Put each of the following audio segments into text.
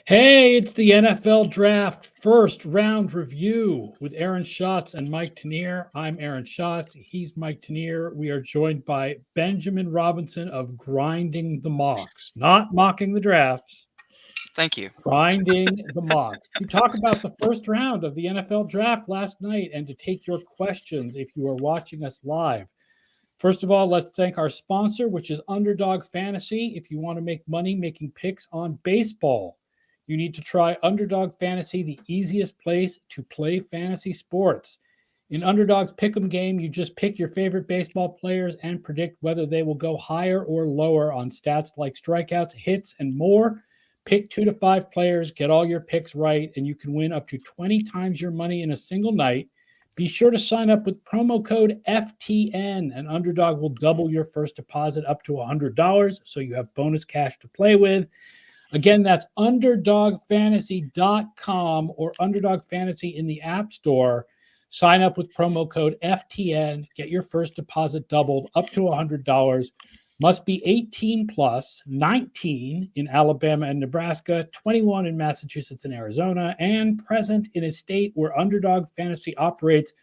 Hey, it's the NFL Draft first round review with Aaron Schatz and Mike Tanier. I'm Aaron Schatz. He's Mike Tanier. We are joined by Benjamin Robinson of Grinding the Mocks, not mocking the drafts, Thank you. grinding the mocks, to talk about the first round of the NFL Draft last night and to take your questions if you are watching us live. First of all, let's thank our sponsor, which is Underdog Fantasy. If you want to make money making picks on baseball, you need to try Underdog Fantasy, the easiest place to play fantasy sports. In Underdog's Pick'em game, you just pick your favorite baseball players and predict whether they will go higher or lower on stats like strikeouts, hits, and more. Pick 2 to 5 players, get all your picks right, and you can win up to 20 times your money in a single night. Be sure to sign up with promo code FTN, and Underdog will double your first deposit up to $100, so you have bonus cash to play with. Again, that's underdogfantasy.com or Underdog Fantasy in the App Store. Sign up with promo code FTN. Get your first deposit doubled up to $100. Must be 18 plus, 19 in Alabama and Nebraska, 21 in Massachusetts and Arizona, and present in a state where Underdog Fantasy operates.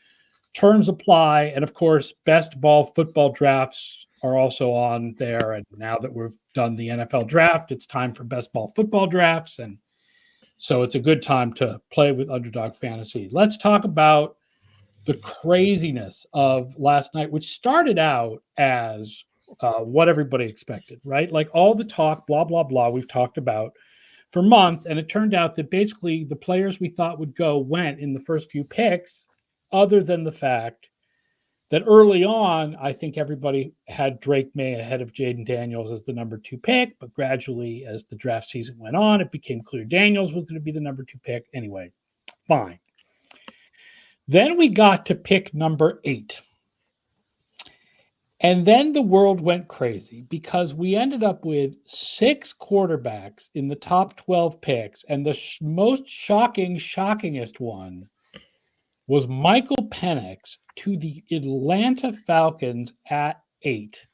Terms apply. And of course, best ball football drafts are also on there. And now that we've done the NFL draft, it's time for best ball football drafts. And so it's a good time to play with Underdog Fantasy. Let's talk about the craziness of last night, which started out as what everybody expected, right? Like all the talk, blah, blah, blah, we've talked about for months. And it turned out that basically the players we thought would go went in the first few picks, other than the fact that early on, I think everybody had Drake May ahead of Jaden Daniels as the number 2 pick, but gradually as the draft season went on, it became clear Daniels was going to be the number 2 pick. Anyway, fine. Then we got to pick number 8. And then the world went crazy because we ended up with 6 quarterbacks in the top 12 picks. And the most shockingest one was Michael Penix to the Atlanta Falcons at 8.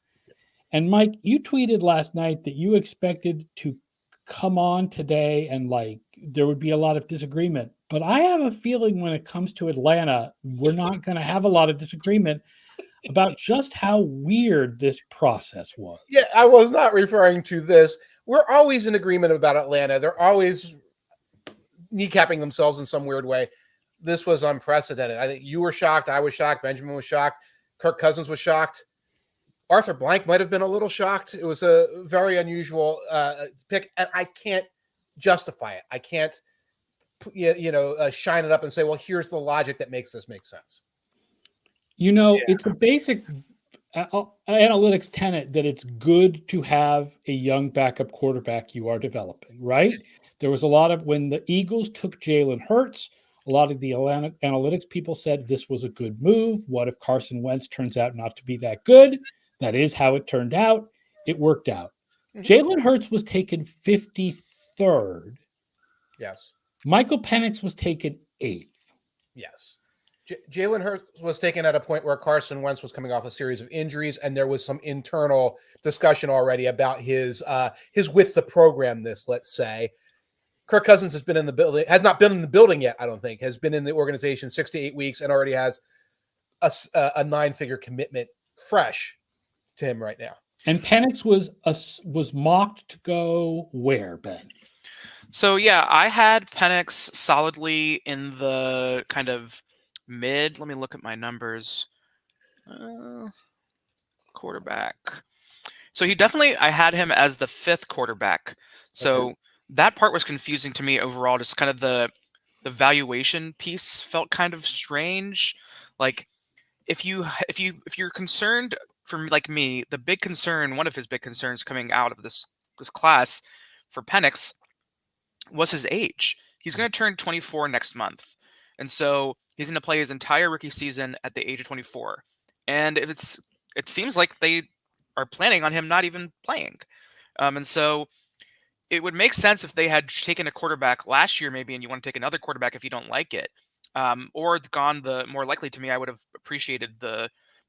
And Mike, you tweeted last night that you expected to come on today and like there would be a lot of disagreement. But I have a feeling when it comes to Atlanta, we're not going to have a lot of disagreement about just how weird this process was. Yeah, I was not referring to this. We're always in agreement about Atlanta. They're always kneecapping themselves in some weird way. This was unprecedented. I think you were shocked. I was shocked. Benjamin was shocked. Kirk Cousins was shocked. Arthur Blank might have been a little shocked. It was a very unusual pick, and I can't justify it. I can't, shine it up and say, well, here's the logic that makes this make sense. It's a basic analytics tenet that it's good to have a young backup quarterback you are developing, right? There was a lot of, when the Eagles took Jalen Hurts, a lot of the analytics people said this was a good move. What if Carson Wentz turns out not to be that good? That is how it turned out. It worked out. Jalen Hurts was taken 53rd. Yes. Michael Penix was taken 8th. Yes. Jalen Hurts was taken at a point where Carson Wentz was coming off a series of injuries, and there was some internal discussion already about his with the program. Let's say, Kirk Cousins has been in the building, has not been in the building yet. I don't think has been in the organization 6 to 8 weeks, and already has a 9-figure commitment fresh to him right now. And Penix was mocked to go where, Ben? So yeah, I had Penix solidly in the kind of mid. Let me look at my numbers. Quarterback. So I had him as the 5th quarterback. So that part was confusing to me overall. Just kind of the valuation piece felt kind of strange. Like if you're concerned, for like me, the big concern, one of his big concerns coming out of this class for Penix was his age. He's going to turn 24 next month. And so he's going to play his entire rookie season at the age of 24. And it seems like they are planning on him not even playing. And so it would make sense if they had taken a quarterback last year, maybe, and you want to take another quarterback if you don't like it. Or gone the more likely to me, I would have appreciated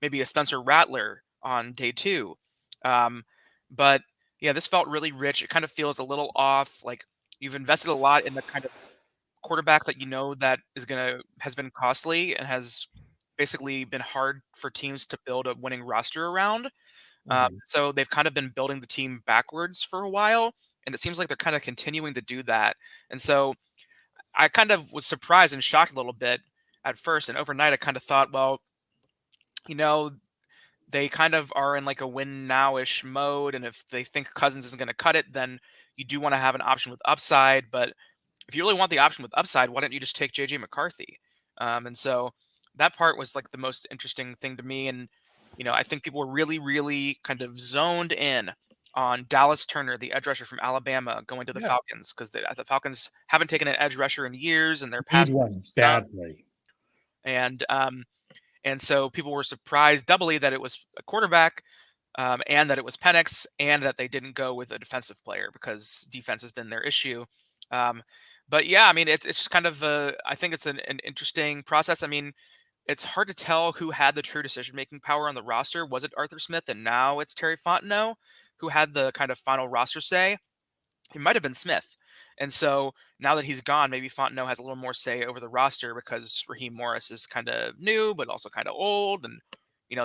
maybe a Spencer Rattler on day 2. But yeah, this felt really rich. It kind of feels a little off. Like You've invested a lot in the kind of quarterback that that has been costly and has basically been hard for teams to build a winning roster around. So they've kind of been building the team backwards for a while, and it seems like they're kind of continuing to do that. And so I kind of was surprised and shocked a little bit at first, and overnight I kind of thought, well, you know, they kind of are in like a win now-ish mode, and if they think Cousins isn't going to cut it, then you do want to have an option with upside. But if you really want the option with upside, why don't you just take JJ McCarthy? And so that part was like the most interesting thing to me. And, I think people were really, really kind of zoned in on Dallas Turner, the edge rusher from Alabama, going to the Falcons, because the Falcons haven't taken an edge rusher in years, and their pass one badly. And so people were surprised doubly that it was a quarterback, and that it was Penix, and that they didn't go with a defensive player, because defense has been their issue. But yeah, I mean, it's just kind of I think it's an interesting process. I mean, it's hard to tell who had the true decision-making power on the roster. Was it Arthur Smith, and now it's Terry Fontenot who had the kind of final roster say? It might have been Smith. And so now that he's gone, maybe Fontenot has a little more say over the roster, because Raheem Morris is kind of new, but also kind of old. And,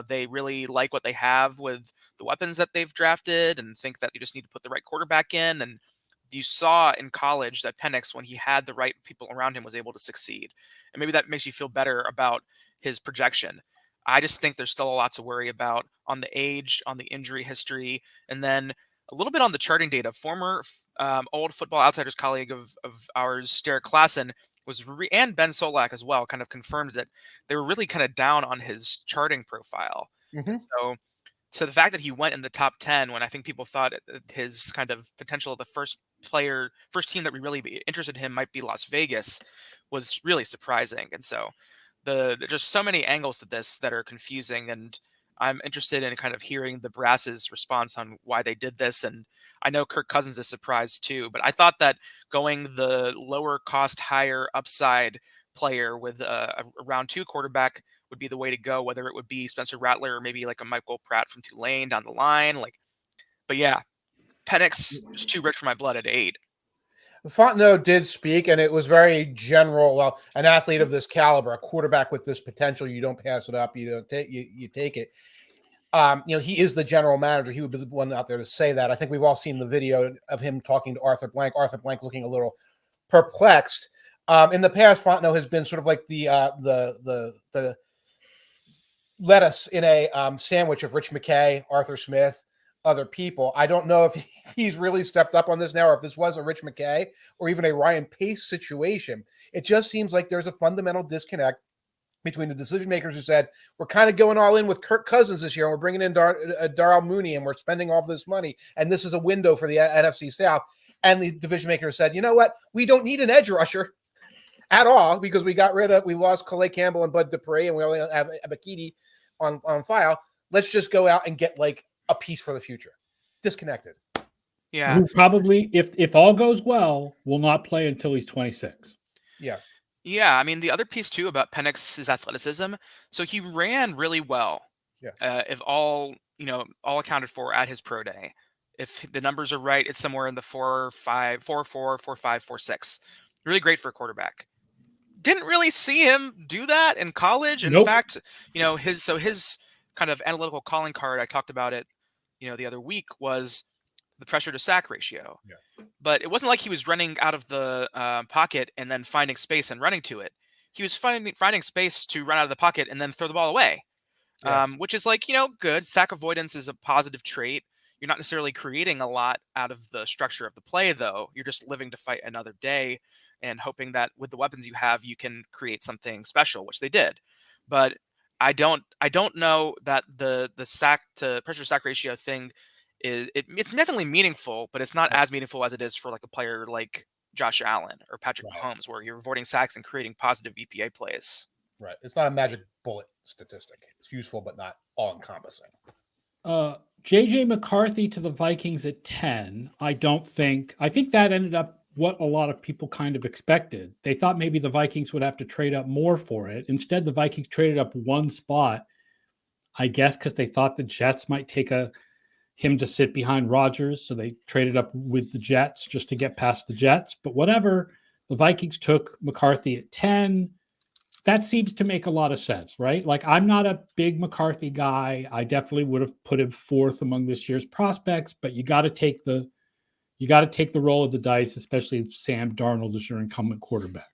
they really like what they have with the weapons that they've drafted, and think that you just need to put the right quarterback in. And you saw in college that Penix, when he had the right people around him, was able to succeed. And maybe that makes you feel better about his projection. I just think there's still a lot to worry about on the age, on the injury history, and then a little bit on the charting data. Former old Football Outsiders colleague of ours, Derek Klassen, and Ben Solak as well, kind of confirmed that they were really kind of down on his charting profile. So the fact that he went in the top 10 when I think people thought his kind of potential, the first team that we really be interested in him might be Las Vegas, was really surprising. And so there's just so many angles to this that are confusing, and I'm interested in kind of hearing the brass's response on why they did this. And I know Kirk Cousins is surprised too, but I thought that going the lower cost, higher upside player with a round 2 quarterback would be the way to go, whether it would be Spencer Rattler or maybe like a Michael Pratt from Tulane down the line. But yeah, Penix is too rich for my blood at 8. Fontenot did speak, and it was very general. Well, an athlete of this caliber, a quarterback with this potential, you don't pass it up. You don't take you take it. He is the general manager. He would be the one out there to say that. I think we've all seen the video of him talking to Arthur Blank. Arthur Blank looking a little perplexed. In the past, Fontenot has been sort of like the lettuce in a sandwich of Rich McKay, Arthur Smith, other people. I don't know if he's really stepped up on this now, or if this was a Rich McKay or even a Ryan Pace situation. It just seems like there's a fundamental disconnect between the decision makers who said, we're kind of going all in with Kirk Cousins this year, and we're bringing in Darrell Mooney, and we're spending all this money, and this is a window for the NFC South. And the division makers said, you know what? We don't need an edge rusher at all, because we lost Calais Campbell and Bud Dupree, and we only have Abakidi on file. Let's just go out and get like a piece for the future. Disconnected. Yeah. Who probably, if all goes well, will not play until he's 26. Yeah. Yeah. I mean, the other piece too about Penix's athleticism. So he ran really well. Yeah. If all accounted for at his pro day. If the numbers are right, it's somewhere in the 4.5, 4.4, 4.5, 4.6. Really great for a quarterback. Didn't really see him do that in college. In fact, his kind of analytical calling card, I talked about it, the other week, was the pressure to sack ratio. Yeah. But it wasn't like he was running out of the pocket and then finding space and running to it. He was finding space to run out of the pocket and then throw the ball away, which is good. Sack avoidance is a positive trait. You're not necessarily creating a lot out of the structure of the play, though. You're just living to fight another day and hoping that with the weapons you have, you can create something special, which they did. But I don't know that the sack to pressure sack ratio thing it's definitely meaningful, but it's not as meaningful as it is for like a player like Josh Allen or Patrick Mahomes, where you're avoiding sacks and creating positive EPA plays. Right. It's not a magic bullet statistic. It's useful, but not all encompassing. JJ McCarthy to the Vikings at 10. I think that ended up what a lot of people kind of expected. They thought maybe the Vikings would have to trade up more for it. Instead, the Vikings traded up one spot, I guess, because they thought the Jets might take a him to sit behind Rodgers, so they traded up with the Jets just to get past the Jets. But whatever, the Vikings took McCarthy at 10. That seems to make a lot of sense, right? Like, I'm not a big McCarthy guy. I definitely would have put him fourth among this year's prospects, but you got to take the roll of the dice, especially if Sam Darnold is your incumbent quarterback.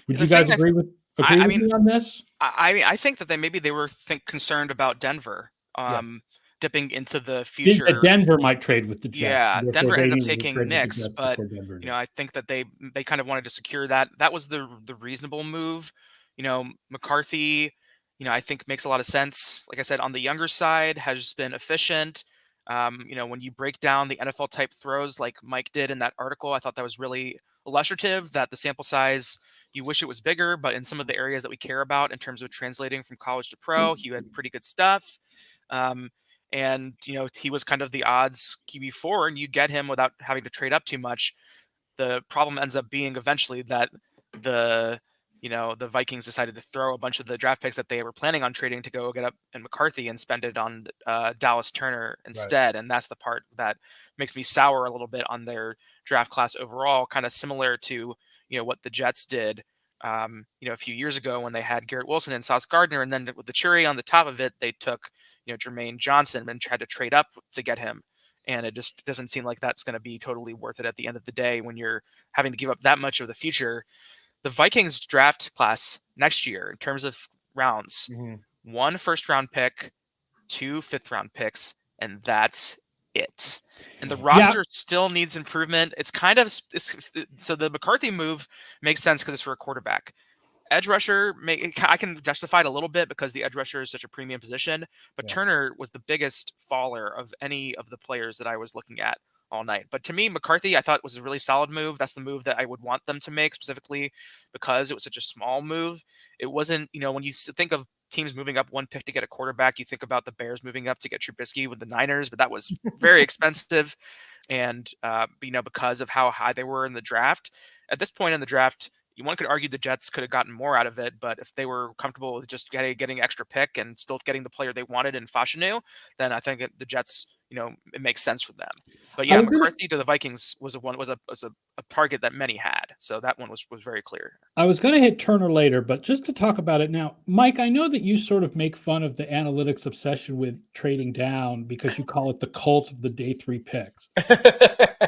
Would you guys agree with me on this? I think that they were concerned about Denver dipping into the future. Denver might trade with the Jets. Yeah, Denver ended up taking Knicks, but I think that they kind of wanted to secure that. That was the reasonable move. McCarthy, I think makes a lot of sense. Like I said, on the younger side, has been efficient. When you break down the NFL type throws like Mike did in that article, I thought that was really illustrative, that the sample size, you wish it was bigger, but in some of the areas that we care about in terms of translating from college to pro, he had pretty good stuff. And he was kind of the odds QB4, and you get him without having to trade up too much. The problem ends up being eventually that the Vikings decided to throw a bunch of the draft picks that they were planning on trading to go get up and McCarthy and spend it on Dallas Turner instead. Right. And that's the part that makes me sour a little bit on their draft class overall, kind of similar to, what the Jets did, a few years ago when they had Garrett Wilson and Sauce Gardner. And then with the cherry on the top of it, they took, Jermaine Johnson and tried to trade up to get him. And it just doesn't seem like that's going to be totally worth it at the end of the day when you're having to give up that much of the future. The Vikings draft class next year, in terms of rounds, 1 first-round pick, 2 fifth-round picks, and that's it. And the roster still needs improvement. It's kind of so the McCarthy move makes sense because it's for a quarterback. Edge rusher, I can justify it a little bit because the edge rusher is such a premium position, but Turner was the biggest faller of any of the players that I was looking at all night. But to me, McCarthy, I thought was a really solid move. That's the move that I would want them to make, specifically because it was such a small move. It wasn't, when you think of teams moving up 1 pick to get a quarterback, you think about the Bears moving up to get Trubisky with the Niners, but that was very expensive. And, because of how high they were in the draft, at this point in the draft, one could argue the Jets could have gotten more out of it, but if they were comfortable with just getting extra pick and still getting the player they wanted in Fashanu, then I think the Jets, it makes sense for them. But yeah, McCarthy to the Vikings was a target that many had, so that one was very clear. I was going to hit Turner later, but just to talk about it now, Mike, I know that you sort of make fun of the analytics obsession with trading down because you call it the cult of the day 3 picks.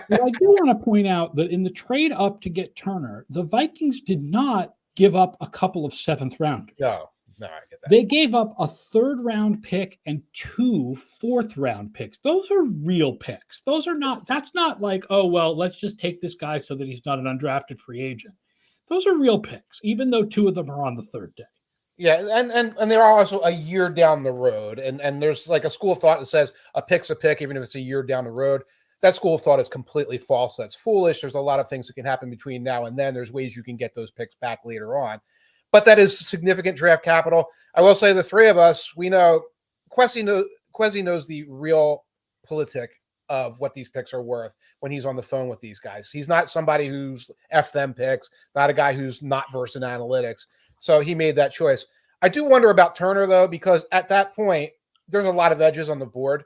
But I do want to point out that in the trade up to get Turner, the Vikings did not give up a couple of 7th rounders. No, I get that. They gave up a 3rd round pick and 2 4th round picks. Those are real picks. That's not like, oh, well, let's just take this guy so that he's not an undrafted free agent. Those are real picks, even though 2 of them are on the 3rd day. Yeah, and they're also a year down the road. And there's like a school of thought that says a pick's a pick, even if it's a year down the road. That school of thought is completely false. That's foolish. There's a lot of things that can happen between now and then. There's ways you can get those picks back later on. But that is significant draft capital. I will say the 3 of us, we know Kwesi knows the real politic of what these picks are worth when he's on the phone with these guys. He's not somebody who's F them picks, not a guy who's not versed in analytics. So he made that choice. I do wonder about Turner, though, because at that point, there's a lot of edges on the board.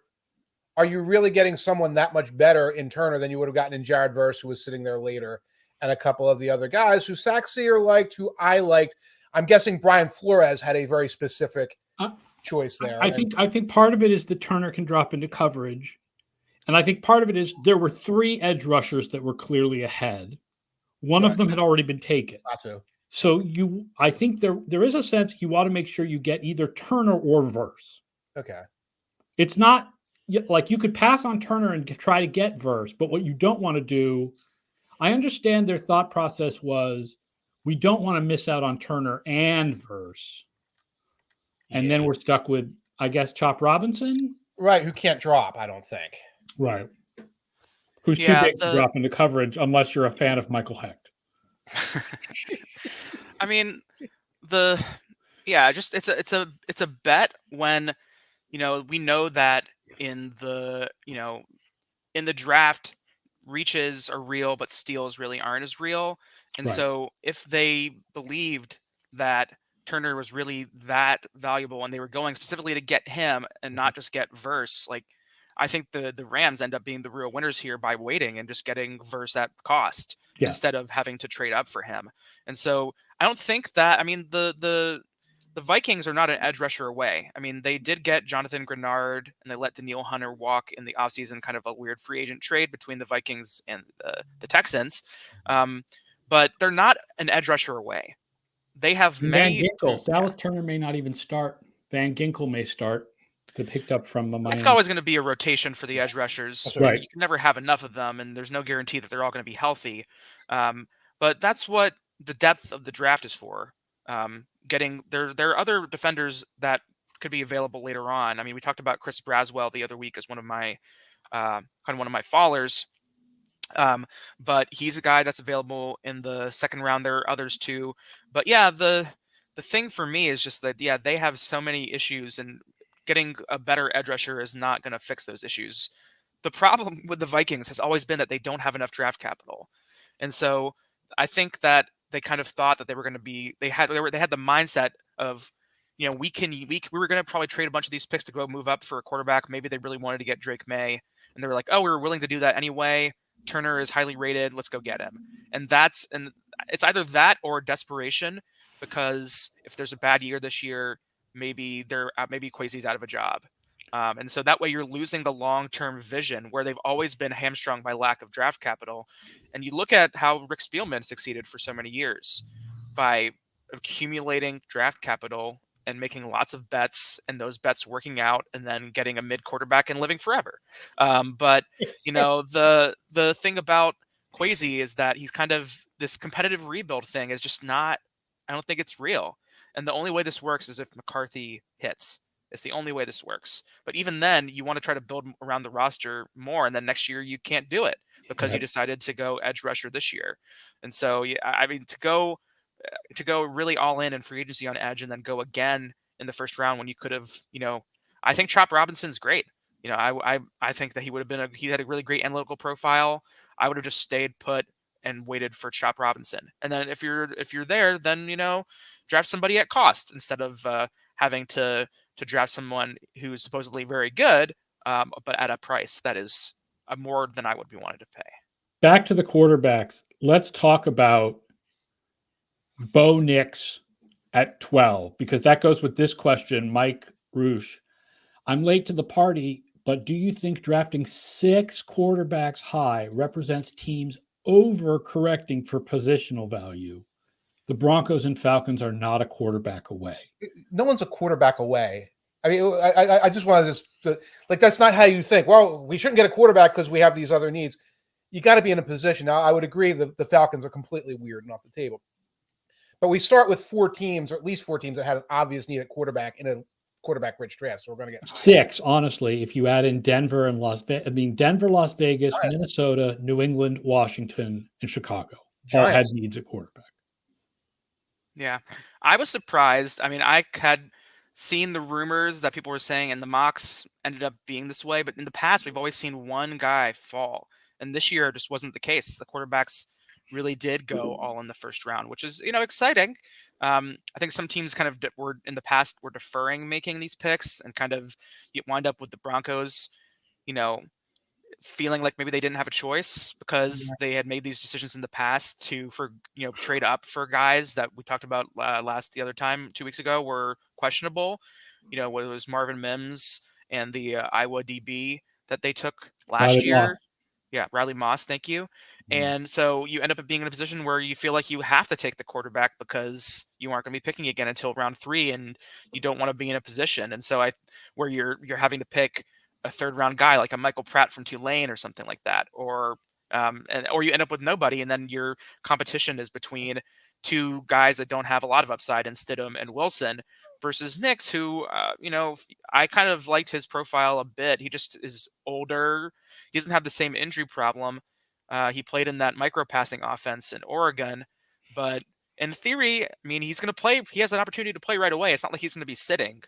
Are you really getting someone that much better in Turner than you would have gotten in Jared Verse, who was sitting there later, and a couple of the other guys who Saxier liked, who I liked? I'm guessing Brian Flores had a very specific choice there. I think part of it is that Turner can drop into coverage. And I think part of it is there were 3 edge rushers that were clearly ahead. One of them had already been taken. So I think there is a sense you want to make sure you get either Turner or Verse. Okay. It's not like you could pass on Turner and try to get Verse, but what you don't want to do, I understand their thought process was, we don't want to miss out on Turner and Verse. And then we're stuck with, I guess, Chop Robinson? Right, who can't drop, I don't think. Right. Who's too big to drop into coverage unless you're a fan of Michael Hecht. I mean, it's a bet when, we know that in the draft, reaches are real, but steals really aren't as real. And so if they believed that Turner was really that valuable and they were going specifically to get him and not just get Verse, like, I think the Rams end up being the real winners here by waiting and just getting Verse at cost instead of having to trade up for him. And so I don't think that, I mean, the Vikings are not an edge rusher away. I mean, they did get Jonathan Grenard and they let Daniil Hunter walk in the offseason, kind of a weird free agent trade between the Vikings and the Texans. But they're not an edge rusher away. They have many. Van Ginkel. Dallas Turner may not even start. Van Ginkel may start. They picked up from Miami. It's always going to be a rotation for the edge rushers. Right. You can never have enough of them, and there's no guarantee that they're all going to be healthy. But that's what the depth of the draft is for. There are other defenders that could be available later on. I mean, we talked about Chris Braswell the other week as one of my fallers. But he's a guy that's available in the second round. There are others too. But yeah, the thing for me is just that, they have so many issues, and getting a better edge rusher is not going to fix those issues. The problem with the Vikings has always been that they don't have enough draft capital. And so I think that they kind of thought that they were going to be, they had the mindset of, we were going to probably trade a bunch of these picks to go move up for a quarterback. Maybe they really wanted to get Drake May, and they were like, oh, we were willing to do that anyway. Turner is highly rated. Let's go get him. And it's either that or desperation, because if there's a bad year this year, maybe Kwesi's out of a job. And so that way you're losing the long-term vision where they've always been hamstrung by lack of draft capital. And you look at how Rick Spielman succeeded for so many years by accumulating draft capital and making lots of bets, and those bets working out, and then getting a mid quarterback and living forever. But the thing about Kwesi is that he's kind of, this competitive rebuild thing is just not, I don't think it's real. And the only way this works is if McCarthy hits. It's the only way this works. But even then, you want to try to build around the roster more, and then next year you can't do it because you decided to go edge rusher this year. And so, I mean, to go really all in free agency on edge and then go again in the first round when you could have, I think Chop Robinson's great. I think that he would have he had a really great analytical profile. I would have just stayed put and waited for Chop Robinson. And then if you're there, then, draft somebody at cost instead of having to draft someone who's supposedly very good, but at a price that is more than I would be wanted to pay. Back to the quarterbacks. Let's talk about Bo Nix at 12, because that goes with this question. Mike Roosh, I'm late to the party, but do you think drafting 6 quarterbacks high represents teams overcorrecting for positional value? The Broncos and Falcons are not a quarterback away. No one's a quarterback away. I mean, I just wanted to, that's not how you think. Well, we shouldn't get a quarterback because we have these other needs. You got to be in a position. Now, I would agree that the Falcons are completely weird and off the table. But we start with 4 teams, or at least 4 teams, that had an obvious need at quarterback in a quarterback-rich draft. So we're going to get 6, honestly, if you add in Denver and Denver, Las Vegas, Minnesota, New England, Washington, and Chicago all had needs at quarterback. Yeah, I was surprised. I mean, I had seen the rumors that people were saying, and the mocks ended up being this way. But in the past, we've always seen one guy fall. And this year, it just wasn't the case. The quarterbacks really did go all in the first round, which is, exciting. I think some teams kind of were deferring making these picks, and kind of you wind up with the Broncos, feeling like maybe they didn't have a choice because they had made these decisions in the past to trade up for guys that we talked about the other time 2 weeks ago were questionable. Whether it was Marvin Mims and the Iowa DB that they took last year. Yeah, Riley Moss, thank you. And so you end up being in a position where you feel like you have to take the quarterback because you aren't going to be picking again until round 3, and you don't want to be in a position. And so where you're having to pick a 3rd round guy like a Michael Pratt from Tulane or something like that, or you end up with nobody, and then your competition is between 2 guys that don't have a lot of upside in Stidham and Wilson versus Nix, who I kind of liked his profile a bit. He just is older. He doesn't have the same injury problem. He played in that micro passing offense in Oregon, but in theory, I mean, he's going to play. He has an opportunity to play right away. It's not like he's going to be sitting.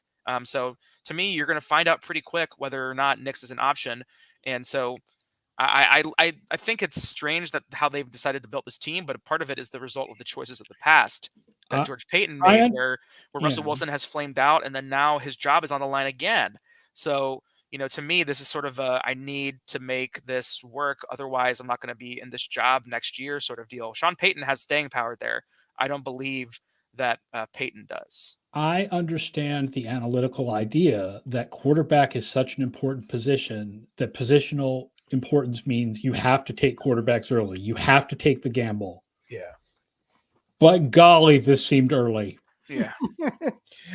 So to me, you're going to find out pretty quick whether or not Nix is an option. And so I think it's strange that how they've decided to build this team, but a part of it is the result of the choices of the past that George Payton made, where Russell Wilson has flamed out, and then now his job is on the line again. So to me, this is sort of I need to make this work. Otherwise, I'm not going to be in this job next year sort of deal. Sean Payton has staying power there. I don't believe that Payton does. I understand the analytical idea that quarterback is such an important position that positional importance means you have to take quarterbacks early. You have to take the gamble. Yeah. But golly, this seemed early. Yeah.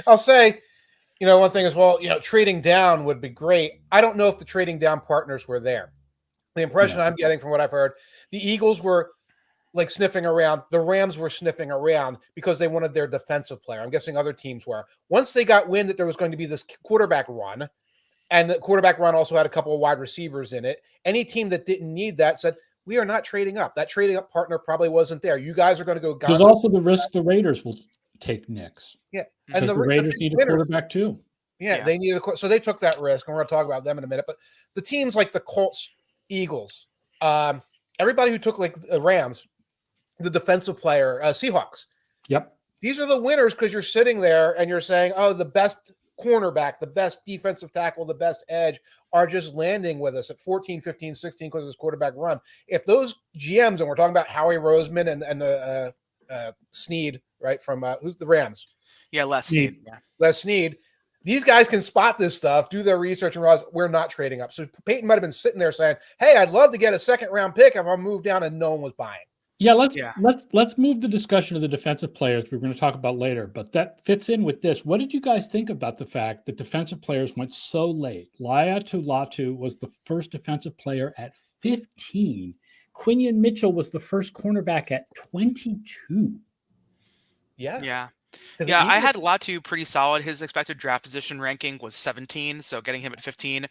I'll say, one thing as well, trading down would be great. I don't know if the trading down partners were there. The impression I'm getting from what I've heard, the Eagles were like sniffing around. The Rams were sniffing around because they wanted their defensive player. I'm guessing other teams were. Once they got wind that there was going to be this quarterback run, and the quarterback run also had a couple of wide receivers in it, any team that didn't need that said, we are not trading up. That trading up partner probably wasn't there. You guys are going to go. There's also the risk the Raiders will take next. Yeah. And the Raiders need a quarterback too. Yeah, they needed so they took that risk, and we're going to talk about them in a minute. But the teams like the Colts, Eagles, everybody who took like the Rams, the defensive player, Seahawks. Yep. These are the winners because you're sitting there and you're saying, oh, the best cornerback, the best defensive tackle, the best edge are just landing with us at 14, 15, 16 because of this quarterback run. If those GMs, and we're talking about Howie Roseman and Snead, right, from who's the Rams? Yeah, Les Snead. Yeah. Les Snead. These guys can spot this stuff, do their research, and realize we're not trading up. So Peyton might have been sitting there saying, hey, I'd love to get a second-round pick if I move down, and no one was buying. Yeah, let's move the discussion of the defensive players we're going to talk about later, but that fits in with this. What did you guys think about the fact that defensive players went so late? Latu was the first defensive player at 15. Quinion Mitchell was the first cornerback at 22. Yeah. Yeah. Yeah, I had Latu pretty solid. His expected draft position ranking was 17, so getting him at 15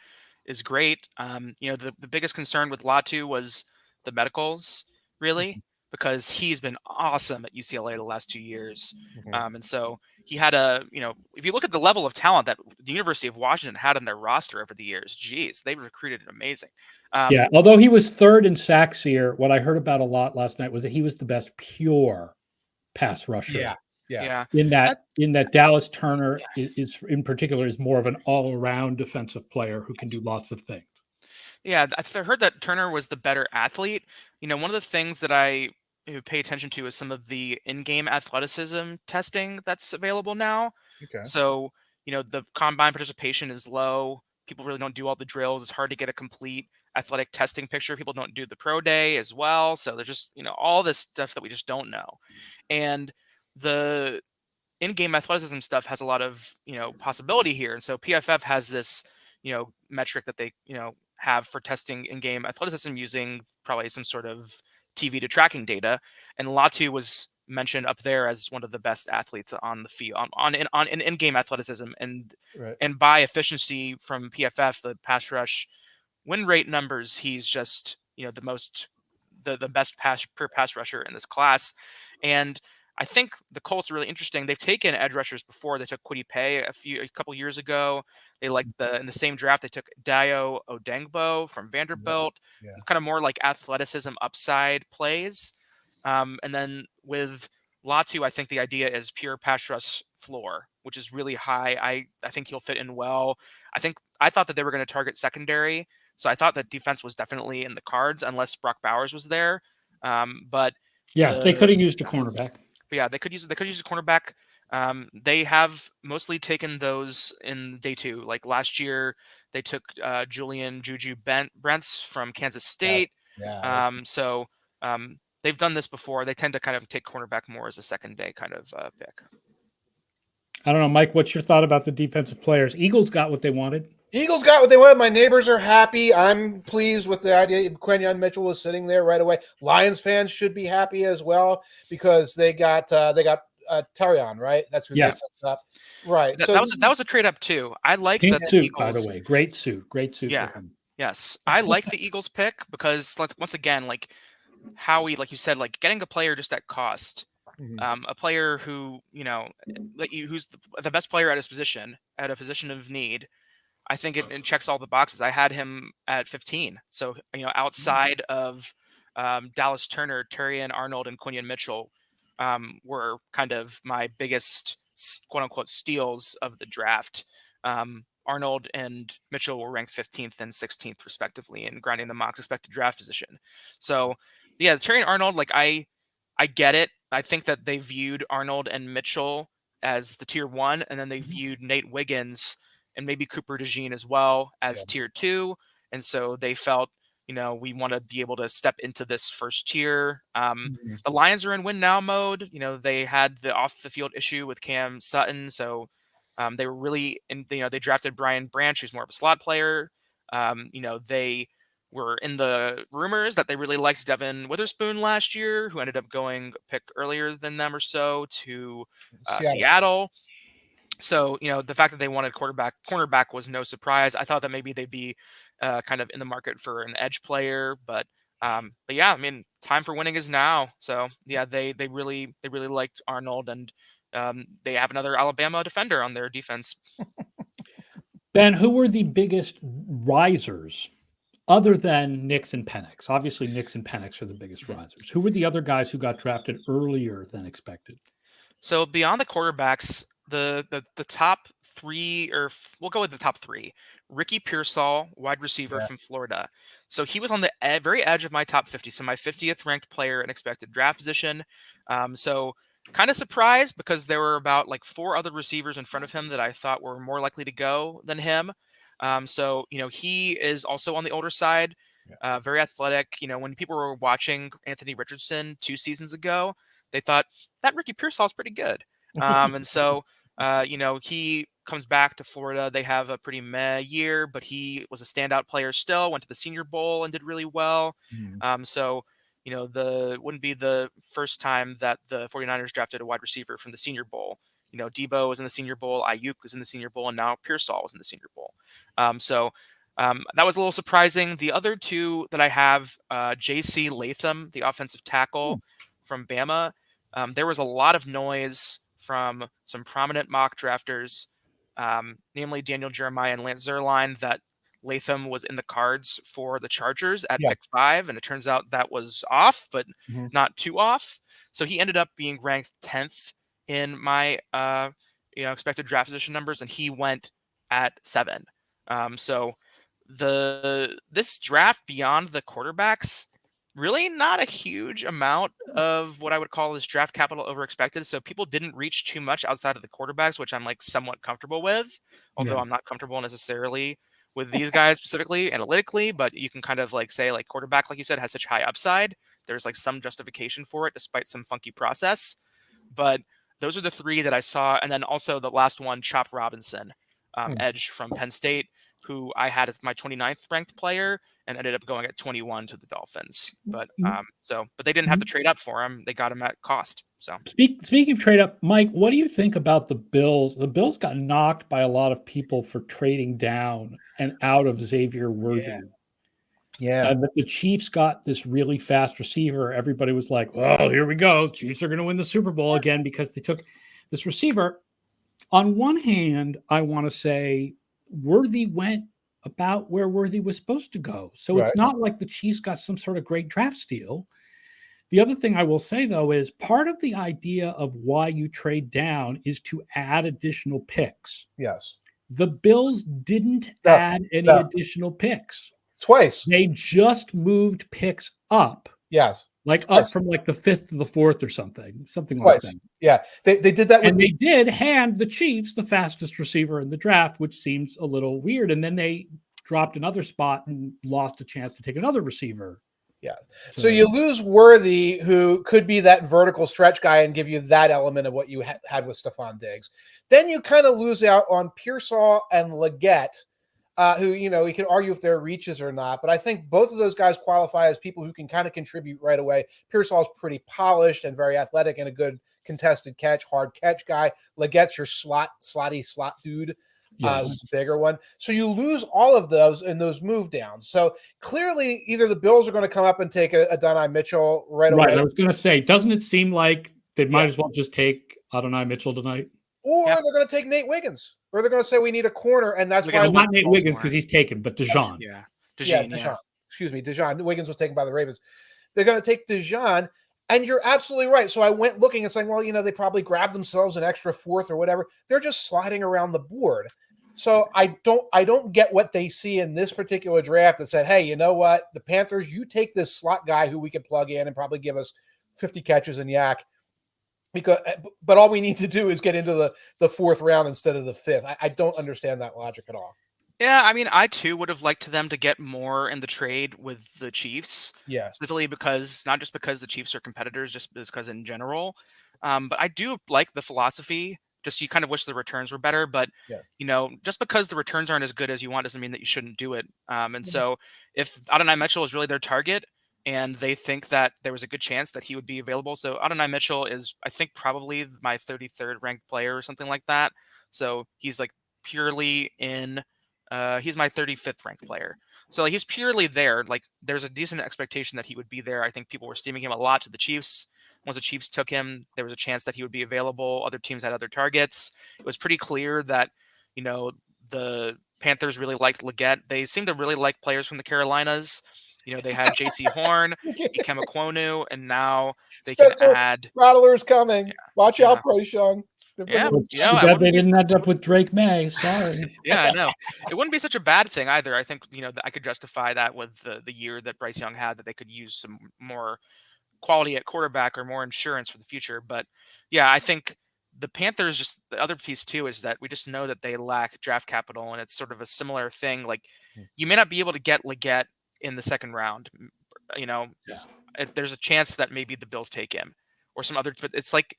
is great. The biggest concern with Latu was the medicals, really, because he's been awesome at UCLA the last 2 years. And so he had if you look at the level of talent that the University of Washington had in their roster over the years, geez, they recruited amazing. Although he was third in sacks here, what I heard about a lot last night was that he was the best pure pass rusher. Yeah. In that Dallas Turner is in particular is more of an all-around defensive player who can do lots of things. Yeah, I heard that Turner was the better athlete. One of the things that I pay attention to is some of the in-game athleticism testing that's available now. Okay. So, the combine participation is low. People really don't do all the drills. It's hard to get a complete athletic testing picture. People don't do the pro day as well. So there's just, all this stuff that we just don't know. And the in-game athleticism stuff has a lot of, possibility here. And so PFF has this, metric that they, have for testing in-game athleticism using probably some sort of TV to tracking data. And Latu was mentioned up there as one of the best athletes on the field on in-game athleticism and by efficiency from PFF, the pass rush win rate numbers. He's just, the best per pass rusher in this class. And I think the Colts are really interesting. They've taken edge rushers before. They took Kwity Paye a couple years ago. They in the same draft they took Dayo Odengbo from Vanderbilt. Kind of more like athleticism upside plays. And then with Latu, I think the idea is pure pass rush floor, which is really high. I think he'll fit in well. I thought that they were going to target secondary, so I thought that defense was definitely in the cards unless Brock Bowers was there. But yes, they could have used a cornerback. But yeah, they could use a cornerback. They have mostly taken those in day two. Like last year, they took Julian Juju Brents from Kansas State. So they've done this before. They tend to kind of take cornerback more as a second day kind of pick. I don't know, Mike, what's your thought about the defensive players? Eagles got what they wanted. Eagles got what they wanted. My neighbors are happy. I'm pleased with the idea. Quinion Mitchell was sitting there right away. Lions fans should be happy as well because they got Tarion, right? That's who they picked up. Right. That was a trade up too. I like that the suit, Eagles, by the way. Great suit. Yeah. For him. Yes. I like the Eagles pick because once again, like Howie, like you said, like getting a player just at cost. A player who, who's the best player at his position, at a position of need. I think it checks all the boxes. I had him at 15. So, outside of Dallas Turner, Terrian Arnold, and Quinion Mitchell were kind of my biggest, quote unquote, steals of the draft. Arnold and Mitchell were ranked 15th and 16th respectively in grinding the Mock's expected draft position. So yeah, Terry and Arnold, like I get it. I think that they viewed Arnold and Mitchell as the tier 1, and then they viewed Nate Wiggins and maybe Cooper DeJean as well as tier 2. And so they felt, we want to be able to step into this first tier. The Lions are in win now mode. They had the off the field issue with Cam Sutton. So they were really they drafted Brian Branch, who's more of a slot player. They were in the rumors that they really liked Devin Witherspoon last year, who ended up going a pick earlier than them or so to Seattle. So, the fact that they wanted cornerback was no surprise. I thought that maybe they'd be kind of in the market for an edge player, but yeah, I mean, time for winning is now. So yeah, they really liked Arnold, and they have another Alabama defender on their defense. Ben, who were the biggest risers other than Nix and Penix? Obviously, Nix and Penix are the biggest risers. Who were the other guys who got drafted earlier than expected? So beyond the quarterbacks, the top 3, or we'll go with the top 3. Ricky Pearsall, wide receiver from Florida. So he was on the very edge of my top 50. So my 50th ranked player in expected draft position. So kind of surprised because there were about like 4 other receivers in front of him that I thought were more likely to go than him. So, he is also on the older side, very athletic. When people were watching Anthony Richardson 2 seasons ago, they thought that Ricky Pearsall is pretty good. And so, he comes back to Florida. They have a pretty meh year, but he was a standout player still, went to the Senior Bowl and did really well. So, wouldn't be the first time that the 49ers drafted a wide receiver from the Senior Bowl. Debo was in the Senior Bowl, Ayuk was in the Senior Bowl, and now Pearsall was in the Senior Bowl. So that was a little surprising. The other 2 that I have, J.C. Latham, the offensive tackle from Bama. There was a lot of noise from some prominent mock drafters, namely Daniel Jeremiah and Lance Zierlein, that Latham was in the cards for the Chargers at pick 5, and it turns out that was off, but not too off. So he ended up being ranked 10th in my expected draft position numbers, and he went at 7. So this draft beyond the quarterbacks, really not a huge amount of what I would call this draft capital over expected. So people didn't reach too much outside of the quarterbacks, which I'm like somewhat comfortable with, although I'm not comfortable necessarily with these guys specifically analytically, but you can kind of like say like quarterback, like you said, has such high upside. There's like some justification for it despite some funky process. But those are the 3 that I saw. And then also the last one, Chop Robinson, edge from Penn State, who I had as my 29th ranked player and ended up going at 21 to the Dolphins. But but they didn't have to trade up for him. They got him at cost. So speaking of trade up, Mike, what do you think about the Bills? The Bills got knocked by a lot of people for trading down and out of Xavier Worthy. Yeah. And the Chiefs got this really fast receiver. Everybody was like, oh, here we go. Chiefs are going to win the Super Bowl again because they took this receiver. On one hand, I want to say Worthy went about where Worthy was supposed to go. So it's not like the Chiefs got some sort of great draft steal. The other thing I will say, though, is part of the idea of why you trade down is to add additional picks. Yes. The Bills didn't add any additional picks. Twice. They just moved picks up. Yes. Like up from like the 5th to the 4th or something like that. Yeah. They did that. And they did hand the Chiefs the fastest receiver in the draft, which seems a little weird. And then they dropped another spot and lost a chance to take another receiver. Yeah. So you lose Worthy, who could be that vertical stretch guy and give you that element of what you had with Stephon Diggs. Then you kind of lose out on Pearsall and Leggett, who, we can argue if they're reaches or not. But I think both of those guys qualify as people who can kind of contribute right away. Pearsall's pretty polished and very athletic and a good contested catch, hard catch guy. Leggett's your slotty slot dude. Who's a bigger one. So you lose all of those in those move downs. So clearly either the Bills are going to come up and take a Adonai Mitchell right away. I was going to say, doesn't it seem like they might as well just take Adonai Mitchell tonight? Or they're going to take Nate Wiggins. Or they're going to say we need a corner, and that's why not Nate Wiggins because he's taken, but DeJean. DeJean. Excuse me, DeJean. Wiggins was taken by the Ravens. They're going to take DeJean, and you're absolutely right. So I went looking and saying, well, they probably grabbed themselves an extra 4th or whatever. They're just sliding around the board. So I don't get what they see in this particular draft that said, hey, you know what? The Panthers, you take this slot guy who we could plug in and probably give us 50 catches and yak. But all we need to do is get into the fourth round instead of the fifth. I don't understand that logic at all. Yeah, I mean, I too would have liked them to get more in the trade with the Chiefs. Yeah. Specifically because, not just because the Chiefs are competitors, just because in general. But I do like the philosophy. Just you kind of wish the returns were better, but just because the returns aren't as good as you want doesn't mean that you shouldn't do it. And so if Adonai Mitchell is really their target and they think that there was a good chance that he would be available. So Adonai Mitchell is, I think, probably my 33rd ranked player or something like that. So he's like purely in, he's my 35th ranked player. So he's purely there. Like there's a decent expectation that he would be there. I think people were steaming him a lot to the Chiefs. Once the Chiefs took him, there was a chance that he would be available. Other teams had other targets. It was pretty clear that, the Panthers really liked Leggett. They seem to really like players from the Carolinas. They had J.C. Horn, Ikem Ekwonu, and now they can add Rattler's coming. Watch out, Bryce Young. Yeah, they didn't end up with Drake May. Sorry. Yeah, I know. It wouldn't be such a bad thing either. I think I could justify that with the year that Bryce Young had, that they could use some more quality at quarterback or more insurance for the future. But yeah, I think the Panthers, just the other piece too is that we just know that they lack draft capital, and it's sort of a similar thing. Like you may not be able to get Leggett in the second round. There's a chance that maybe the Bills take him or some other, but it's like,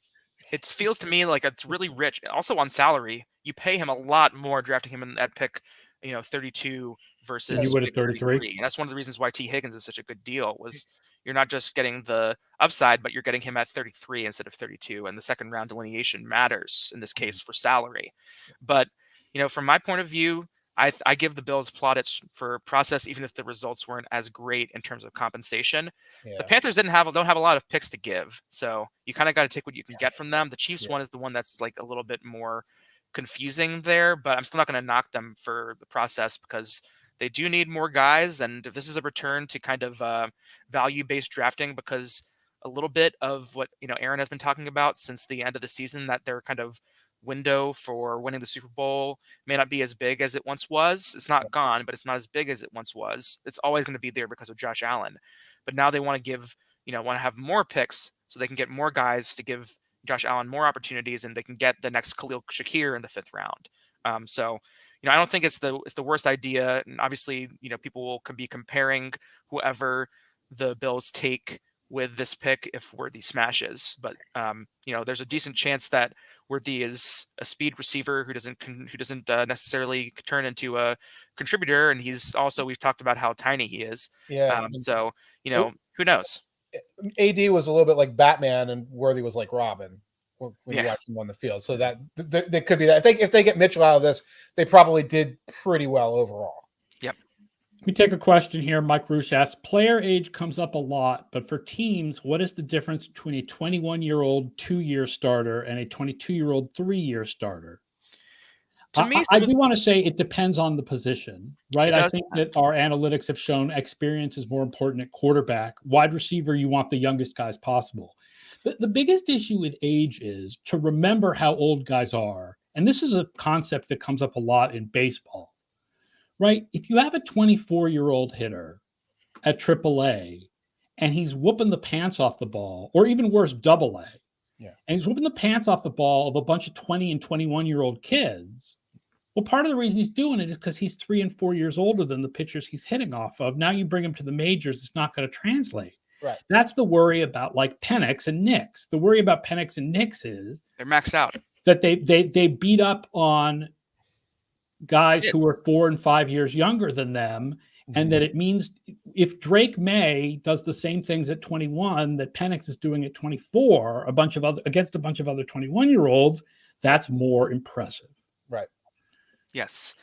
it feels to me like it's really rich. Also on salary, you pay him a lot more drafting him at pick, 32 versus you would at 33. And that's one of the reasons why T. Higgins is such a good deal, was you're not just getting the upside, but you're getting him at 33 instead of 32. And the second round delineation matters in this case for salary. But, from my point of view, I give the Bills plaudits for process, even if the results weren't as great in terms of compensation. Yeah. The Panthers don't have a lot of picks to give, so you kind of got to take what you can get from them. The Chiefs one is the one that's like a little bit more confusing there, but I'm still not going to knock them for the process because they do need more guys. And if this is a return to kind of value-based drafting, because a little bit of what Aaron has been talking about since the end of the season, that they're kind of window for winning the Super Bowl may not be as big as it once was. It's not gone, but it's not as big as it once was. It's always going to be there because of Josh Allen. But now they want to want to have more picks so they can get more guys to give Josh Allen more opportunities, and they can get the next Khalil Shakir in the 5th round. So I don't think it's the worst idea. And obviously, people can be comparing whoever the Bills take with this pick if Worthy smashes, but there's a decent chance that Worthy is a speed receiver who doesn't necessarily turn into a contributor, and we've talked about how tiny he is. Yeah. So who knows? AD was a little bit like Batman, and Worthy was like Robin when you watch them on the field. So that could be that. I think if they get Mitchell out of this, they probably did pretty well overall. Yep. We take a question here. Mike Roosh asks, player age comes up a lot, but for teams, what is the difference between a 21-year-old 2-year starter and a 22-year-old 3-year starter? To me, I do want to say it depends on the position, right? I think that our analytics have shown experience is more important at quarterback. Wide receiver, you want the youngest guys possible. The biggest issue with age is to remember how old guys are. And this is a concept that comes up a lot in baseball. Right? If you have a 24-year-old hitter at AAA and he's whooping the pants off the ball, or even worse, AA, and he's whooping the pants off the ball of a bunch of 20 and 21-year-old kids, well, part of the reason he's doing it is because he's 3 and 4 years older than the pitchers he's hitting off of. Now you bring him to the majors, it's not going to translate. Right. That's the worry about like Penix and Nix. The worry about Penix and Nix is they're maxed out. That they beat up on guys who are 4 and 5 years younger than them, and that it means if Drake May does the same things at 21 that Penix is doing at 24, against a bunch of other 21-year-olds, that's more impressive. Right. Yes.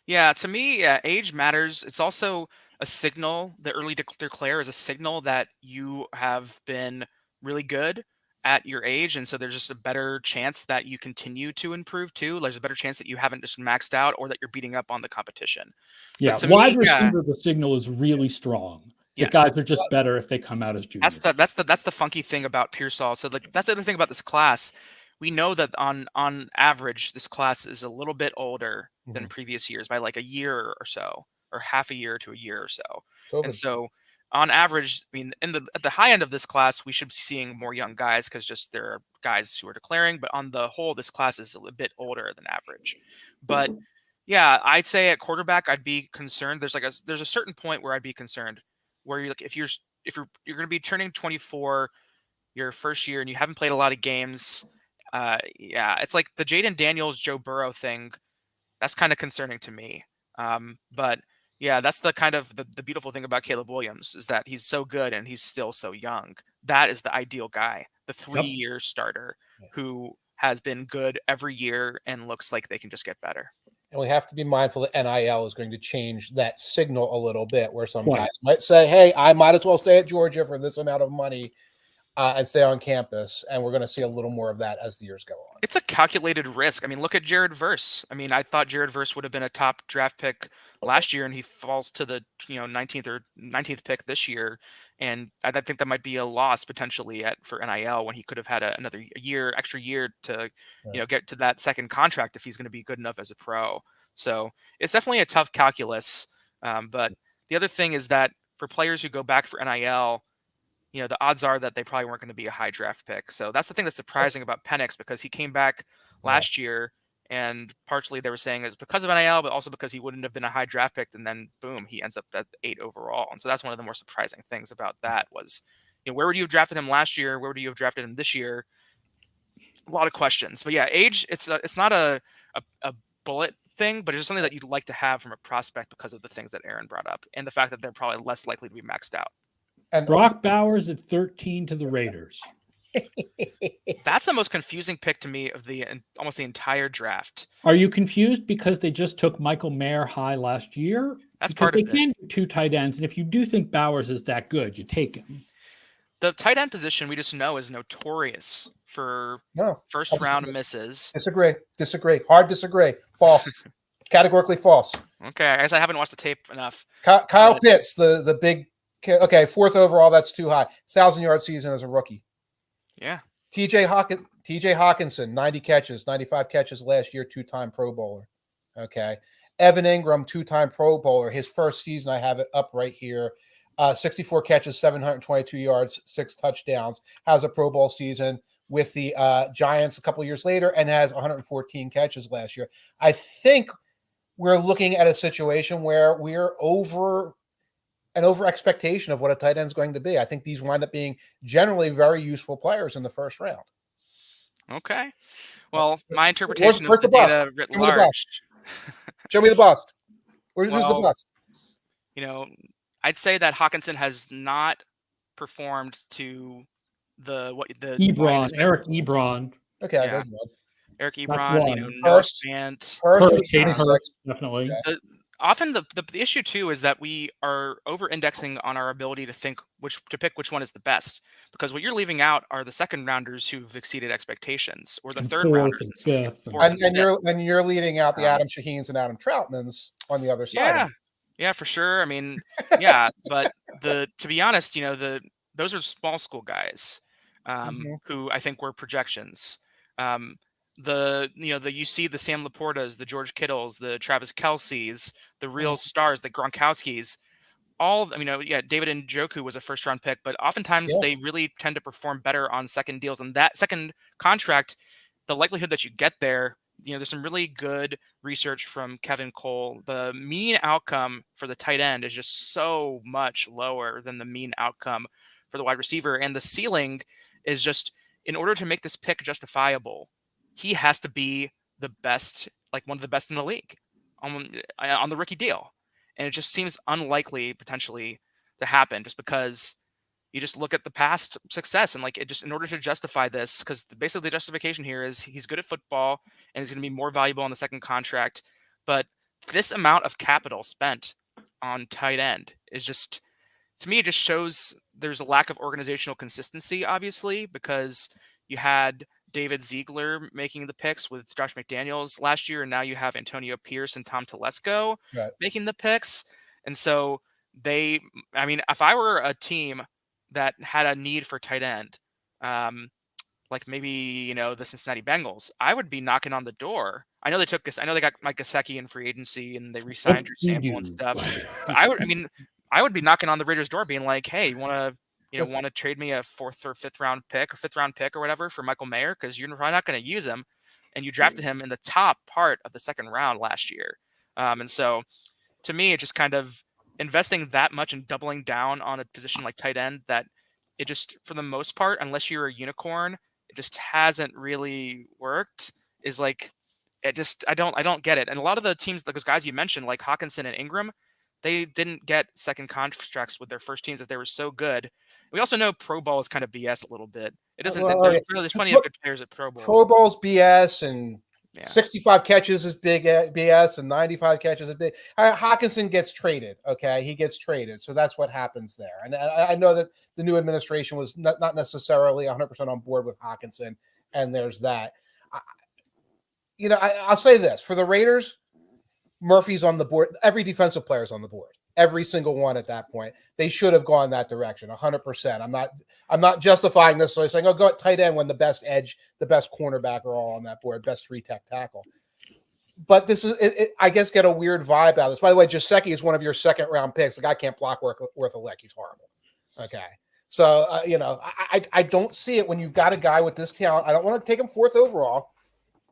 Yeah, to me, age matters. It's also a signal. The early declare is a signal that you have been really good at your age, and so there's just a better chance that you continue to improve too. There's a better chance that you haven't just maxed out or that you're beating up on the competition. Yeah, wide receiver, the signal is really strong. The guys are just better if they come out as juniors. That's the funky thing about Pearsall. So that's the other thing about this class. We know that on average, this class is a little bit older than previous years by like a year or so, or half a year to a year or so. So And so on average, I mean, at the high end of this class, we should be seeing more young guys because just there are guys who are declaring. But on the whole, this class is a bit older than average. But yeah, I'd say at quarterback, I'd be concerned. There's a certain point where I'd be concerned, where you're like if you're going to be turning 24 your first year and you haven't played a lot of games. Yeah, it's like the Jaden Daniels, Joe Burrow thing. That's kind of concerning to me. But yeah, that's the kind of the beautiful thing about Caleb Williams is that he's so good and he's still so young. That is the ideal guy, the 3-year starter who has been good every year and looks like they can just get better. And we have to be mindful that NIL is going to change that signal a little bit, where some guys might say, hey, I might as well stay at Georgia for this amount of money and stay on campus. And we're going to see a little more of that as the years go on. It's a calculated risk. I mean, look at Jared Verse. I mean, I thought Jared Verse would have been a top draft pick last year, and he falls to the 19th pick this year. And I think that might be a loss potentially for NIL when he could have had another extra year to get to that second contract if he's going to be good enough as a pro. So it's definitely a tough calculus. But the other thing is that for players who go back for NIL, the odds are that they probably weren't going to be a high draft pick. So that's the thing that's surprising about Penix, because he came back last year, and partially they were saying it's because of NIL, but also because he wouldn't have been a high draft pick. And then boom, he ends up at 8 overall. And so that's one of the more surprising things about that was, where would you have drafted him last year? Where would you have drafted him this year? A lot of questions. But yeah, age, it's not a bullet thing, but it's just something that you'd like to have from a prospect because of the things that Aaron brought up and the fact that they're probably less likely to be maxed out. And Brock Bowers at 13 to the Raiders. That's the most confusing pick to me of almost the entire draft. Are you confused because they just took Michael Mayer high last year? That's because part of it. They can do 2 tight ends, and if you do think Bowers is that good, you take him. The tight end position, we just know, is notorious for first round misses. Disagree. Hard disagree. False. Categorically false. Okay, I guess I haven't watched the tape enough. Kyle Pitts, the big. Okay, 4th overall, that's too high. 1,000-yard season as a rookie. Yeah. TJ Hawkinson, 90 catches, 95 catches last year, 2-time Pro Bowler. Okay. Evan Ingram, 2-time Pro Bowler. His first season, I have it up right here. 64 catches, 722 yards, 6 touchdowns. Has a Pro Bowl season with the Giants a couple years later and has 114 catches last year. I think we're looking at a situation where we're over expectation of what a tight end is going to be. I think these wind up being generally very useful players in the first round. Okay. Well, my interpretation of the data writ large. Show me the bust. Who's the bust? I'd say that Hawkinson has not performed to Eric Ebron. Okay, there's one. Eric Ebron, Noah Fant, definitely. Often the issue too is that we are over-indexing on our ability to pick which one is the best, because what you're leaving out are the second rounders who've exceeded expectations, or the third rounders, and you're leading out the Adam Shaheens and Adam Troutmans on the other side. Yeah, for sure. I mean, yeah, but to be honest, those are small school guys who I think were projections. You see the Sam Laportas, the George Kittles, the Travis Kelce's, the real stars, the Gronkowski's, David Njoku was a first round pick, but oftentimes they really tend to perform better on second deals. And that second contract, the likelihood that you get there, there's some really good research from Kevin Cole. The mean outcome for the tight end is just so much lower than the mean outcome for the wide receiver. And the ceiling is just, in order to make this pick justifiable, he has to be the best, like one of the best in the league on the rookie deal. And it just seems unlikely potentially to happen, just because you just look at the past success and in order to justify this, because basically the justification here is he's good at football and he's going to be more valuable on the second contract. But this amount of capital spent on tight end is just, to me, it just shows there's a lack of organizational consistency, obviously, because you had David Ziegler making the picks with Josh McDaniels last year, and now you have Antonio Pierce and Tom Telesco making the picks. And so if I were a team that had a need for tight end, like maybe, the Cincinnati Bengals, I would be knocking on the door. I know they got Mike Gesicki in free agency and they re-signed Drew Sample and stuff. But I would be knocking on the Raiders' door being like, hey, you want to trade me a 4th or 5th round pick or 5th round pick or whatever for Michael Mayer? Because you're probably not going to use him. And you drafted him in the top part of the 2nd round last year. And so to me, it just kind of investing that much and doubling down on a position like tight end that it just, for the most part, unless you're a unicorn, it just hasn't really worked. Is like, I don't get it. And a lot of the teams, like those guys you mentioned, like Hawkinson and Ingram, they didn't get second contracts with their first teams if they were so good. We also know Pro Bowl is kind of BS a little bit. It doesn't. There's plenty of good players at Pro Bowl. Pro Bowl's BS, and 65 catches is big BS, and 95 catches is big. Hawkinson gets traded. Okay, he gets traded, so that's what happens there. And I know that the new administration was not necessarily 100% on board with Hawkinson, and there's that. I'll say this for the Raiders. Murphy's on the board. Every defensive player is on the board. Every single one at that point. They should have gone that direction, 100%. I'm not justifying this by saying, go at tight end when the best edge, the best cornerback are all on that board, best 3-tech tackle. But this is, I guess, get a weird vibe out of this. By the way, Gesicki is one of your 2nd-round picks. The guy can't block worth a lick. He's horrible. Okay. So, I don't see it when you've got a guy with this talent. I don't want to take him 4th overall.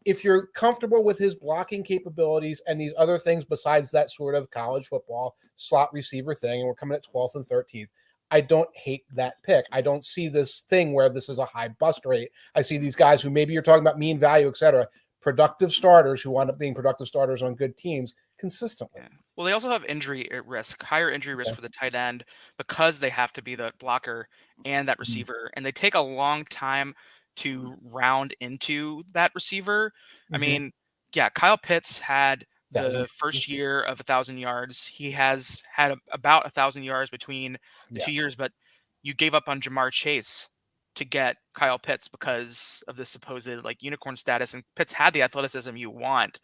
If you're comfortable with his blocking capabilities and these other things besides that sort of college football slot receiver thing, and we're coming at 12th and 13th, I don't hate that pick. I don't see this thing where this is a high bust rate. I see these guys who maybe you're talking about mean value, et cetera, productive starters who wind up being productive starters on good teams consistently. Yeah. Well, they also have injury risk, higher injury risk for the tight end because they have to be the blocker and that receiver, and they take a long time to round into that receiver. I mean, Kyle Pitts had the first year of 1,000 yards. He has had about 1,000 yards between the 2 years, but you gave up on Jamar Chase to get Kyle Pitts because of the supposed unicorn status, and Pitts had the athleticism you want.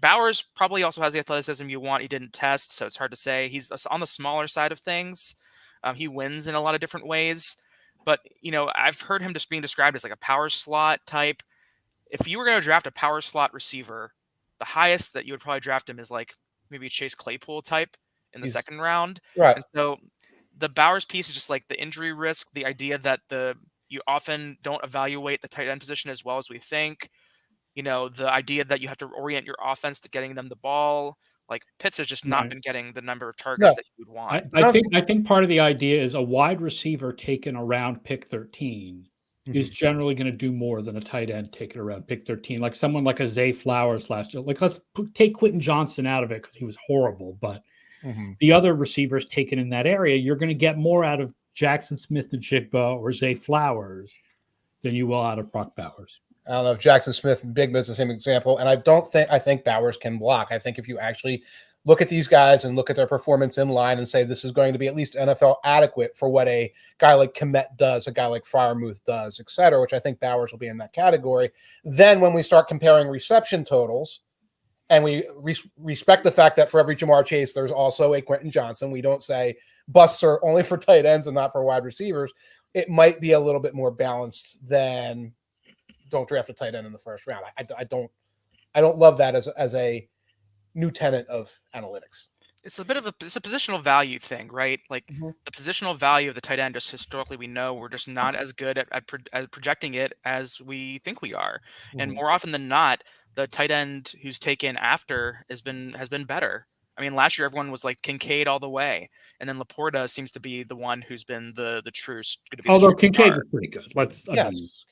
Bowers probably also has the athleticism you want. He didn't test, so it's hard to say. He's on the smaller side of things. He wins in a lot of different ways. But, I've heard him just being described as like a power slot type. If you were going to draft a power slot receiver, the highest that you would probably draft him is like maybe a Chase Claypool type in the 2nd round. Right. And so the Bowers piece is just like the injury risk, the idea that you often don't evaluate the tight end position as well as we think. The idea that you have to orient your offense to getting them the ball. Like Pitts has just not been getting the number of targets that you would want. I think part of the idea is a wide receiver taken around pick 13 is generally going to do more than a tight end taken around pick 13. Like someone like a Zay Flowers last year. Like let's take Quentin Johnson out of it because he was horrible. But the other receivers taken in that area, you're going to get more out of Jackson Smith and Jigba or Zay Flowers than you will out of Brock Bowers. I don't know if Jackson Smith and Big Miss the same example. And I think Bowers can block. I think if you actually look at these guys and look at their performance in line and say this is going to be at least NFL adequate for what a guy like Kmet does, a guy like Freiermuth does, et cetera, which I think Bowers will be in that category. Then when we start comparing reception totals and we respect the fact that for every Jamar Chase, there's also a Quentin Johnson. We don't say busts are only for tight ends and not for wide receivers. It might be a little bit more balanced than don't draft a tight end in the 1st round. I don't love that as a new tenet of analytics. It's a positional value thing, right? Like the positional value of the tight end, just historically, we know we're just not as good at projecting it as we think we are. And more often than not, the tight end who's taken after has been better. I mean, last year everyone was like Kincaid all the way, and then Laporta seems to be the one who's been the true. Although Kincaid was pretty good.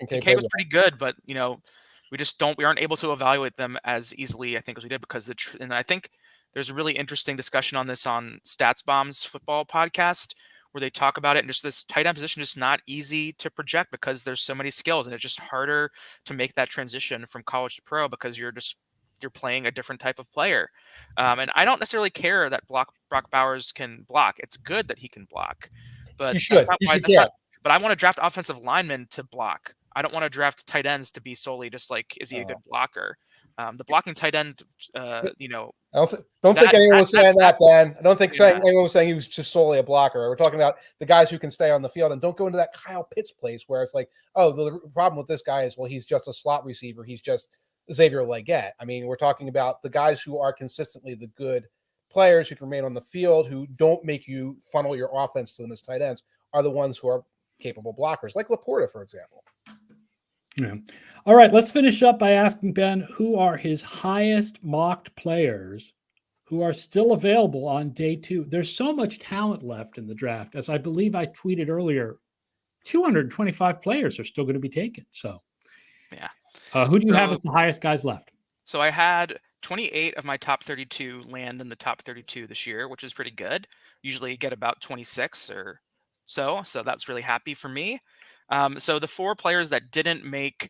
Kincaid was pretty good, but we aren't able to evaluate them as easily, I think, as we did because and I think there's a really interesting discussion on this on Stats Bomb's football podcast where they talk about it, and just this tight end position is not easy to project because there's so many skills, and it's just harder to make that transition from college to pro because you're playing a different type of player. And I don't necessarily care that Brock Bowers can block. It's good that he can block. But but I want to draft offensive linemen to block. I don't want to draft tight ends to be solely just like, is he a good blocker? The blocking tight end, I don't think anyone was saying that, Ben. I don't think Yeah. anyone was saying he was just solely a blocker. We're talking about the guys who can stay on the field, and don't go into that Kyle Pitts place where it's like, oh, the problem with this guy is, well, he's just a slot receiver. He's just Xavier Leggett. I mean, we're talking about the guys who are consistently the good players who can remain on the field, who don't make you funnel your offense to them as tight ends, are the ones who are capable blockers, like Laporta, for example. Yeah. All right, let's finish up by asking Ben who are his highest mocked players who are still available on day 2. There's so much talent left in the draft. As I believe I tweeted earlier, 225 players are still going to be taken. So, Yeah. Who do you have as the highest guys left? So I had 28 of my top 32 land in the top 32 this year, which is pretty good. Usually get about 26 or so that's really happy for me. So the 4 players that didn't make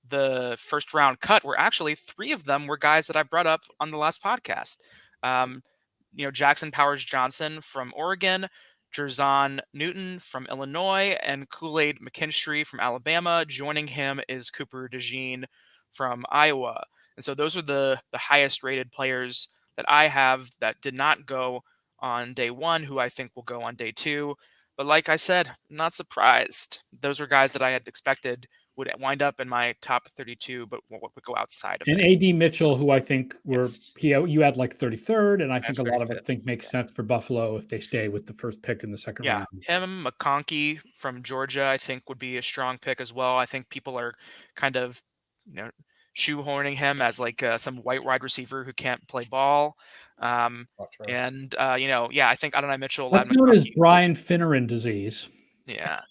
the first round cut were actually 3 of them were guys that I brought up on the last podcast. Jackson Powers Johnson from Oregon, Jerzon Newton from Illinois, and Kool-Aid McKinstry from Alabama. Joining him is Cooper DeJean from Iowa. And so those are the highest rated players that I have that did not go on day 1, who I think will go on day 2. But like I said, I'm not surprised. Those are guys that I had expected would wind up in my top 32, but would go outside of and it. AD Mitchell, who I think you had like 33rd, and I think a lot of us think makes sense for Buffalo if they stay with the first pick in the second round. Him, McConkey from Georgia, I think would be a strong pick as well. I think people are kind of, shoehorning him as like some white wide receiver who can't play ball. I think Adonai Mitchell. That's known as Brian Finneran disease. Yeah.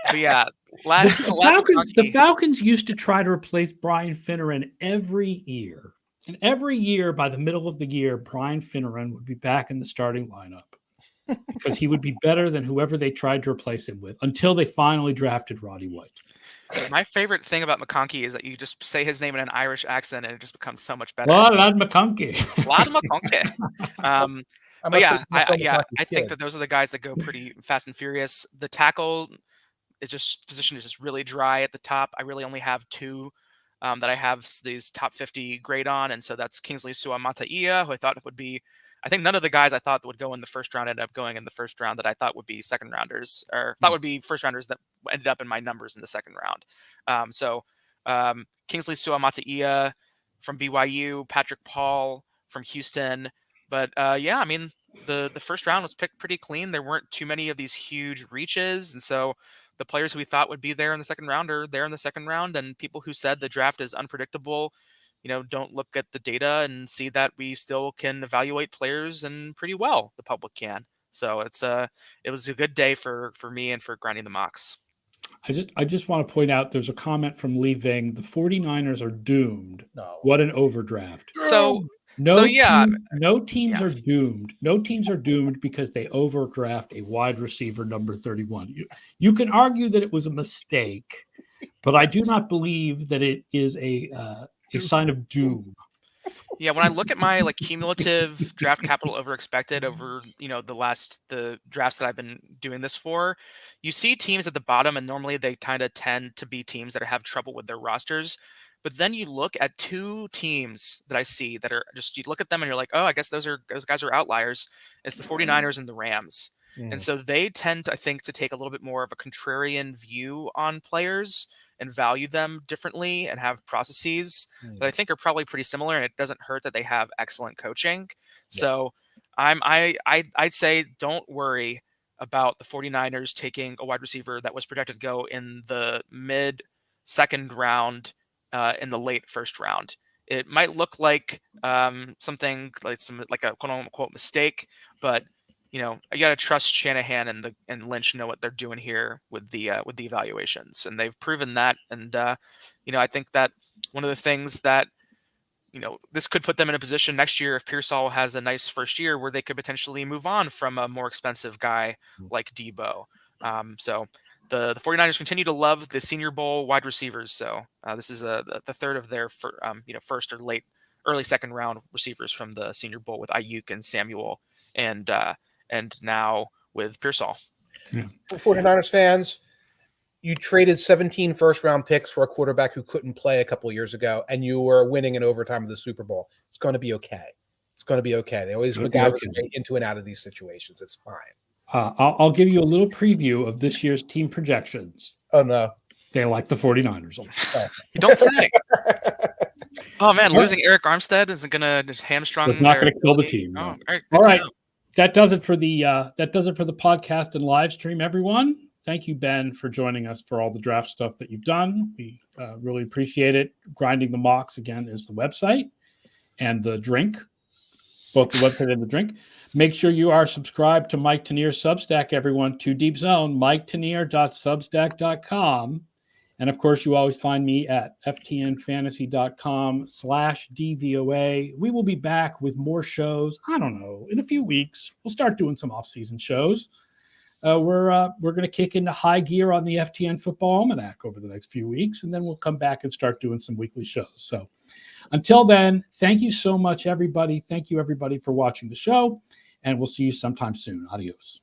But yeah, the Falcons used to try to replace Brian Finneran every year. And every year, by the middle of the year, Brian Finneran would be back in the starting lineup because he would be better than whoever they tried to replace him with until they finally drafted Roddy White. My favorite thing about McConkey is that you just say his name in an Irish accent and it just becomes so much better. Lad McConkey. Lad McConkey. I think that those are the guys that go pretty fast and furious. The tackle position is just really dry at the top. I really only have 2 that I have these top 50 grade on, and so that's Kingsley Suamataia, who I thought would be. I think none of the guys I thought that would go in the first round ended up going in the first round that I thought would be second rounders, or thought would be first rounders that ended up in my numbers in the second round. Kingsley Suamataia from BYU, Patrick Paul from Houston. But the first round was picked pretty clean. There weren't too many of these huge reaches, and so the players who we thought would be there in the second round are there in the second round. And people who said the draft is unpredictable, don't look at the data and see that we still can evaluate players and pretty well. The public can. So it was a good day for me and for grinding the mocks. I just want to point out there's a comment from Lee Ving. The 49ers are doomed. No. What an overdraft. No teams are doomed. No teams are doomed because they overdraft a wide receiver number 31. You can argue that it was a mistake, but I do not believe that it is a sign of doom. Yeah, when I look at my cumulative draft capital over expected over the drafts that I've been doing this for, you see teams at the bottom, and normally they kind of tend to be teams that have trouble with their rosters. But then you look at 2 teams that I see that are just, you look at them and you're like, oh, I guess those guys are outliers. It's the 49ers and the Rams. And so they tend, I think, to take a little bit more of a contrarian view on players and value them differently and have processes that I think are probably pretty similar. And it doesn't hurt that they have excellent coaching. Yeah. So I'd say don't worry about the 49ers taking a wide receiver that was projected to go in the mid second round in the late first round. It might look like something like a quote unquote mistake, but you got to trust Shanahan and Lynch know what they're doing here with the evaluations, and they've proven that. And I think that one of the things that this could put them in a position next year if Pearsall has a nice first year where they could potentially move on from a more expensive guy like Debo. So the 49ers continue to love the Senior Bowl wide receivers. So this is the third of their first or early second round receivers from the Senior Bowl with Ayuk and Samuel and now with Pearsall. Yeah. For 49ers fans, you traded 17 first-round picks for a quarterback who couldn't play a couple of years ago, and you were winning in overtime of the Super Bowl. It's going to be okay. It's going to be okay. They always It'll be MacGyver okay. their way into and out of these situations. It's fine. I'll give you a little preview of this year's team projections. Oh, no. They like the 49ers. You don't say. Oh, man, losing Eric Armstead isn't going to just hamstrung. It's not going to kill the team. Oh, No. all right. That does it for the podcast and live stream, everyone. Thank you, Ben, for joining us for all the draft stuff that you've done. We really appreciate it. Grinding the Mocks, again, is the website and the drink, both the website and the drink. Make sure you are subscribed to Mike Tanier's Substack, everyone, to Deep Zone, miketanier.substack.com. And, of course, you always find me at ftnfantasy.com/DVOA. We will be back with more shows, I don't know, in a few weeks. We'll start doing some off-season shows. We're going to kick into high gear on the FTN Football Almanac over the next few weeks, and then we'll come back and start doing some weekly shows. So until then, thank you so much, everybody. Thank you, everybody, for watching the show, and we'll see you sometime soon. Adios.